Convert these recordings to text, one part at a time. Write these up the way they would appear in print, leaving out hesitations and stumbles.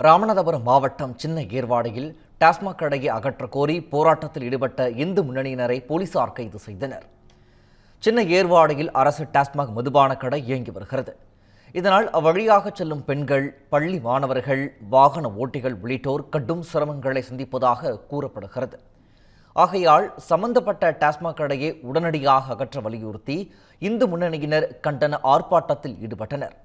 ராமநாதபுரம் மாவட்டம் சின்ன ஏர்வாடியில் டாஸ்மாக் கடையை அகற்ற கோரி போராட்டத்தில் ஈடுபட்ட இந்து முன்னணியினரை போலீசார் கைது செய்தனர். சின்ன ஏர்வாடியில் அரசு டாஸ்மாக் மதுபான கடை இயங்கி வருகிறது. இதனால் அவ்வழியாக செல்லும் பெண்கள், பள்ளி மாணவர்கள், வாகன ஓட்டிகள் உள்ளிட்டோர் கடும் சிரமங்களை சந்திப்பதாக கூறப்படுகிறது. ஆகையால் சம்பந்தப்பட்ட டாஸ்மாக் கடையை உடனடியாக அகற்ற வலியுறுத்தி இந்து முன்னணியினர் கண்டன ஆர்ப்பாட்டத்தில் ஈடுபட்டனர்.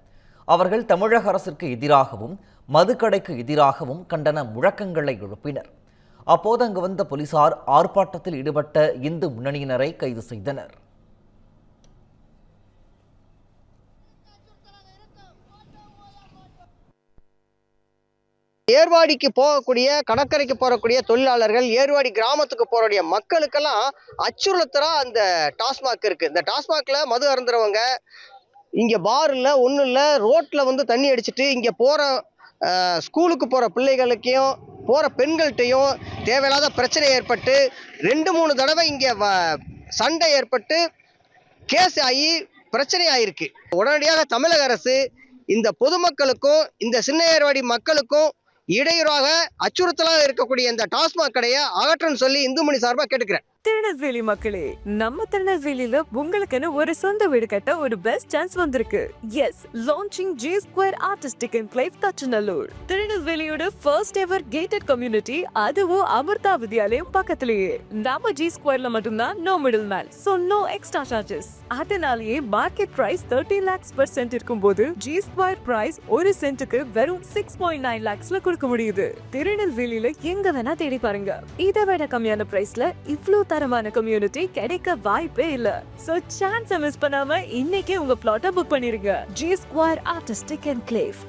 அவர்கள் தமிழக அரசிற்கு எதிராகவும் மதுக்கடைக்கு எதிராகவும் கண்டன முழக்கங்களை எழுப்பினர். அப்போது அங்கு வந்த போலீசார் ஆர்ப்பாட்டத்தில் ஈடுபட்ட இந்து முன்னணியினரை கைது செய்தனர். ஏர்வாடிக்கு போகக்கூடிய கடற்கரைக்கு போகக்கூடிய தொழிலாளர்கள், ஏர்வாடி கிராமத்துக்கு போறக்கூடிய மக்களுக்கெல்லாம் அச்சுறுத்தலா அந்த டாஸ்மாக் இருக்கு. இந்த டாஸ்மாக்ல மது அருந்துறவங்க இங்க பார் இல்லை, ஒன்றும் இல்லை, ரோட்டில் வந்து தண்ணி அடிச்சுட்டு இங்கே போகிற ஸ்கூலுக்கு போகிற பிள்ளைகளுக்கையும் போகிற பெண்கள்கிட்டையும் தேவையில்லாத பிரச்சனை ஏற்பட்டு 2-3 தடவை இங்கே சண்டை ஏற்பட்டு கேஸ் ஆகி பிரச்சனை ஆயிருக்கு. உடனடியாக தமிழக அரசு இந்த பொதுமக்களுக்கும் இந்த சின்ன ஏர்வாடி மக்களுக்கும் இடையூறாக அச்சுறுத்தலாக இருக்கக்கூடிய இந்த டாஸ்மாக் கடையை அகற்றன்னு சொல்லி இந்துமணி சார்பாக கேட்டுக்கிறேன். திருநெல்வேலி மக்களே, நம்ம திருநெல்வேலியில உங்களுக்குன்னு ஒரு சொந்த வீடு கட்ட ஒரு பெஸ்ட் சான்ஸ் வந்திருக்கு. Yes, launching G Square Artistic Enclave தச்சநல்லூர். திருநெல்வேலியோட ஃபர்ஸ்ட் எவர் கேட்டட் கம்யூனிட்டி, அதுவும் அமிர்தா வித்யாலயம் பக்கத்திலேயே. நம்ம G Squareல மட்டும்தான் no middle man, so no extra charges. அதனாலேயே market price 30 lakhs per cent இருக்கும்போது G Square பிரைஸ் ஒரு சென்ட்டுக்கு வெறும் 6.9 lakhsல கொடுக்க முடியுது. திருநெல்வேலியில எங்க வேணா தேடி பாருங்க, இதை விட கம்மியான பிரைஸ்ல இவ்ளோ தரமான கம்யூனிட்டி கிடைக்க வாய்ப்பே இல்ல. சோ சான்ஸ் மிஸ் பண்ணாம இன்னைக்கே உங்க பிளாட்டை புக் பண்ணிருங்க. G Square Artistic Enclave.